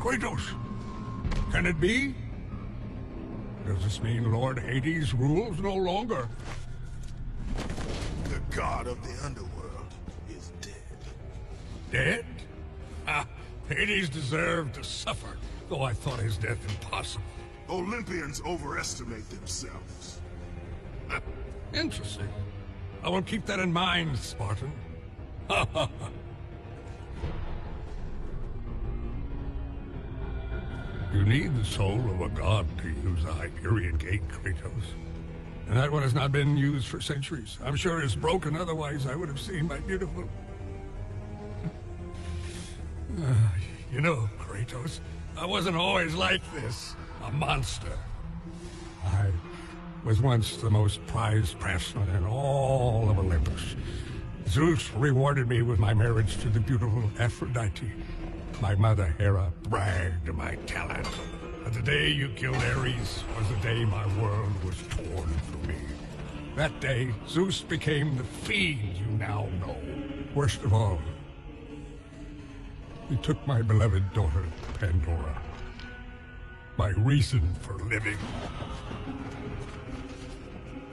Kratos, can it be? Does this mean Lord Hades rules no longer? The god of the underworld is dead. Dead? Ah, Hades deserved to suffer, though I thought his death impossible. Olympians overestimate themselves. Interesting. I will keep that in mind, Spartan. Ha ha ha. You need the soul of a god to use the Hyperion Gate, Kratos. And that one has not been used for centuries. I'm sure it's broken, otherwise I would have seen my beautiful... You know, Kratos, I wasn't always like this. A monster. I was once the most prized craftsman in all of Olympus. Zeus rewarded me with my marriage to the beautiful Aphrodite. My mother, Hera, bragged of my talent. But the day you killed Ares was the day my world was torn from me. That day, Zeus became the fiend you now know. Worst of all, he took my beloved daughter, Pandora. My reason for living.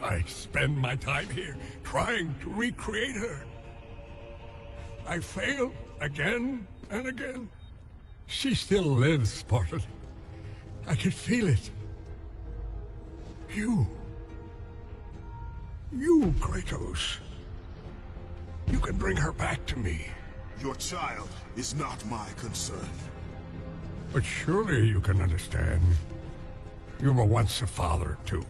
I spend my time here trying to recreate her. I fail again and again. She still lives, Spartan. I can feel it. You, Kratos. You can bring her back to me. Your child is not my concern. But surely you can understand. You were once a father, too.